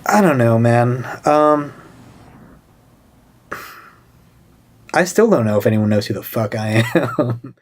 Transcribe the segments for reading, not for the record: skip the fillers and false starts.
I don't know, man. I still don't know if anyone knows who the fuck I am.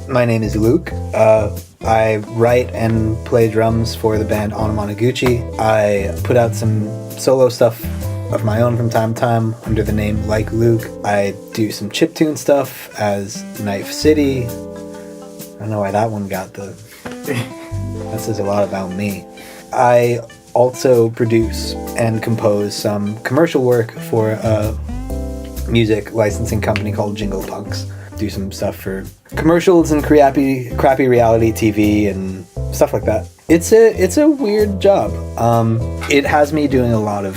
My name is Luke. I write and play drums for the band Onomonoguchi. I put out some solo stuff of my own from time to time under the name Like Luke. I do some chiptune stuff as Knife City. I don't know why that one got the... That says a lot about me. I also produce and compose some commercial work for a music licensing company called Jingle Punks. Do some stuff for commercials and crappy reality TV and stuff like that. It's a weird job. It has me doing a lot of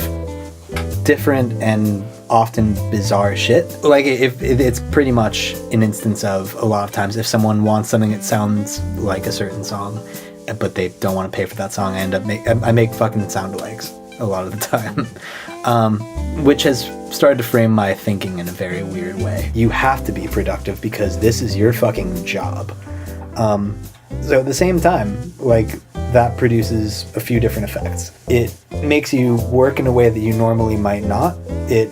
different and often bizarre shit. Like if it's pretty much an instance of a lot of times if someone wants something that sounds like a certain song, but they don't want to pay for that song, I make fucking sound alikes a lot of the time. Which has started to frame my thinking in a very weird way. You have to be productive because this is your fucking job. So at the same time, like, that produces a few different effects. It makes you work in a way that you normally might not. It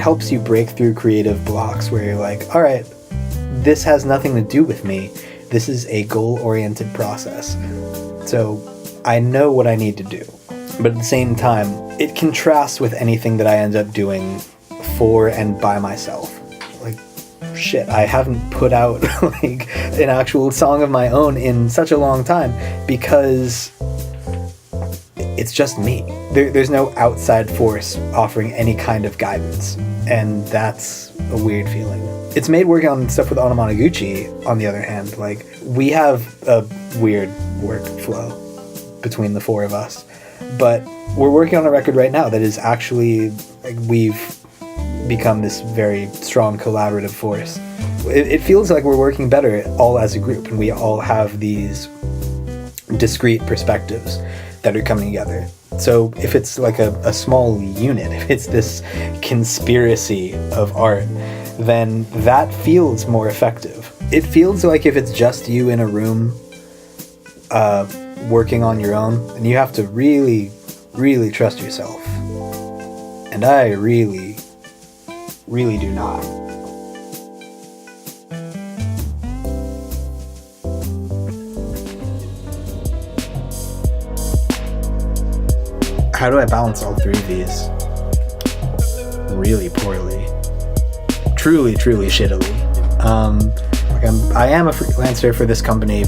helps you break through creative blocks where you're like, all right, this has nothing to do with me. This is a goal-oriented process. So I know what I need to do. But at the same time, it contrasts with anything that I end up doing for and by myself. Like, shit, I haven't put out like an actual song of my own in such a long time because it's just me. There's no outside force offering any kind of guidance, and that's a weird feeling. It's made working on stuff with Onomonoguchi, on the other hand, like, we have a weird workflow between the four of us. But we're working on a record right now that is actually, like, we've become this very strong collaborative force. It feels like we're working better all as a group, and we all have these discrete perspectives that are coming together. So if it's like a small unit, if it's this conspiracy of art, then that feels more effective. It feels like if it's just you in a room, working on your own, and you have to really, really trust yourself. And I really, really do not. How do I balance all three of these? Really poorly. Truly, truly shittily. I am a freelancer for this company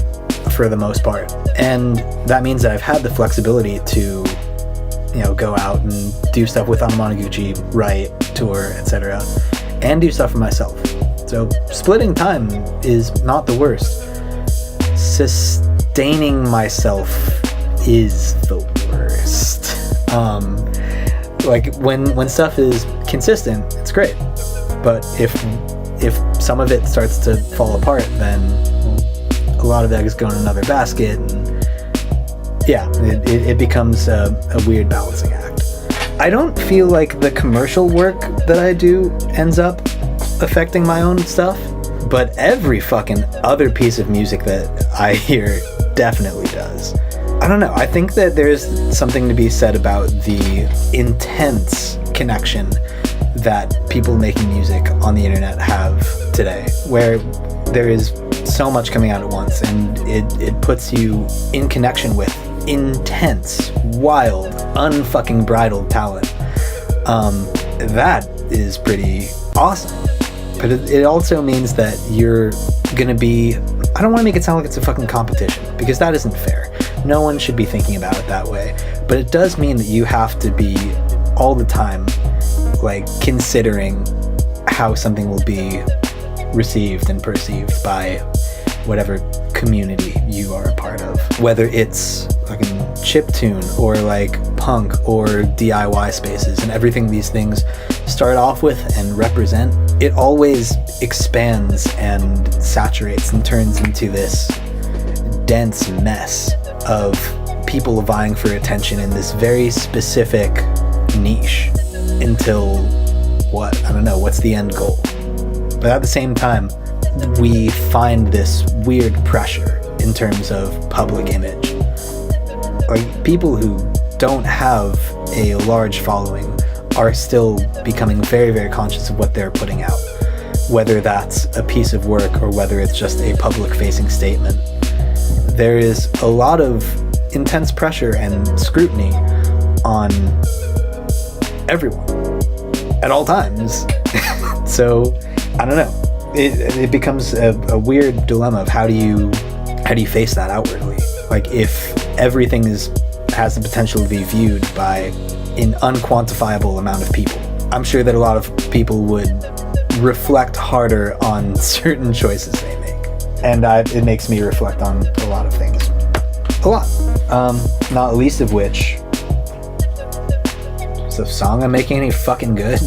for the most part, and that means that I've had the flexibility to, go out and do stuff with Onomonoguchi, write, tour, etc., and do stuff for myself. So splitting time is not the worst. Sustaining myself is the worst. Like when stuff is consistent, it's great, but if some of it starts to fall apart, then a lot of eggs go in another basket, and yeah, it becomes a weird balancing act. I don't feel like the commercial work that I do ends up affecting my own stuff, but every fucking other piece of music that I hear definitely does. I don't know, I think that there's something to be said about the intense connection that people making music on the internet have today, where there is so much coming out at once, and it puts you in connection with intense, wild, unfucking bridled talent. That is pretty awesome. But it also means that you're gonna be... I don't want to make it sound like it's a fucking competition, because that isn't fair. No one should be thinking about it that way. But it does mean that you have to be all the time, like, considering how something will be received and perceived by whatever community you are a part of. Whether it's fucking chiptune or like punk or DIY spaces and everything these things start off with and represent, it always expands and saturates and turns into this dense mess of people vying for attention in this very specific niche until I don't know, what's the end goal? But at the same time, we find this weird pressure in terms of public image. Like, people who don't have a large following are still becoming very, very conscious of what they're putting out, whether that's a piece of work or whether it's just a public-facing statement. There is a lot of intense pressure and scrutiny on everyone at all times. So I don't know, it becomes a weird dilemma of how do you face that outwardly. Like, if everything has the potential to be viewed by an unquantifiable amount of people, I'm sure that a lot of people would reflect harder on certain choices they make, and it makes me reflect on a lot of things, a lot, not least of which, is the song I'm making any fucking good?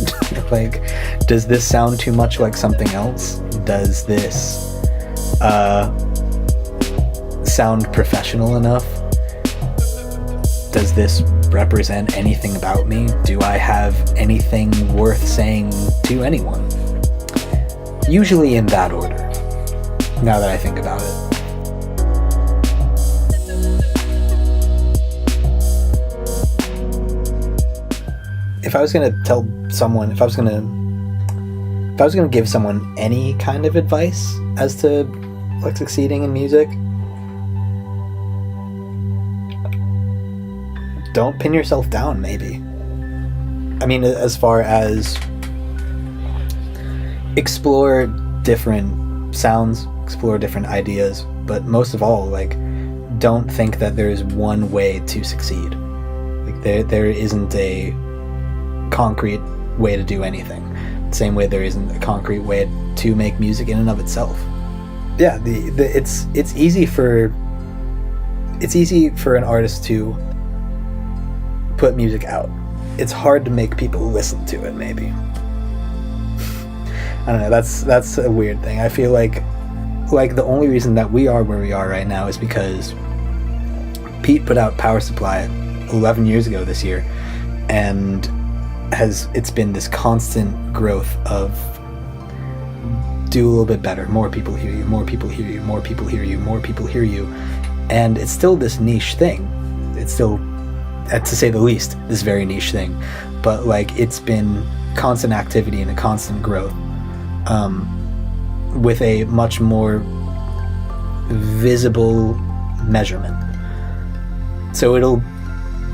Like, does this sound too much like something else? Does this sound professional enough? Does this represent anything about me? Do I have anything worth saying to anyone? Usually in that order, now that I think about it. If I was gonna give someone any kind of advice as to like succeeding in music, don't pin yourself down, maybe. I mean, as far as explore different sounds, explore different ideas, but most of all, like, don't think that there is one way to succeed. Like, there isn't a concrete way to do anything. Same way there isn't a concrete way to make music in and of itself. Yeah, it's easy for an artist to put music out. It's hard to make people listen to it, maybe. I don't know, that's a weird thing. I feel like the only reason that we are where we are right now is because Pete put out Power Supply 11 years ago this year, and it's been this constant growth of do a little bit better, more people hear you, more people hear you, more people hear you, more people hear you, and it's still this niche thing. It's still, to say the least, this very niche thing, but like, it's been constant activity and a constant growth, with a much more visible measurement. So it'll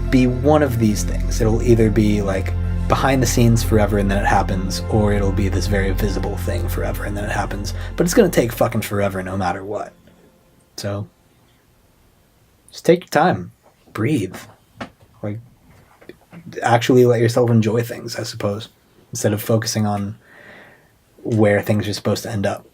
be one of these things. It'll either be like behind the scenes forever and then it happens, or it'll be this very visible thing forever and then it happens. But it's gonna take fucking forever no matter what. So just take your time, breathe, like, actually let yourself enjoy things, I suppose, instead of focusing on where things are supposed to end up.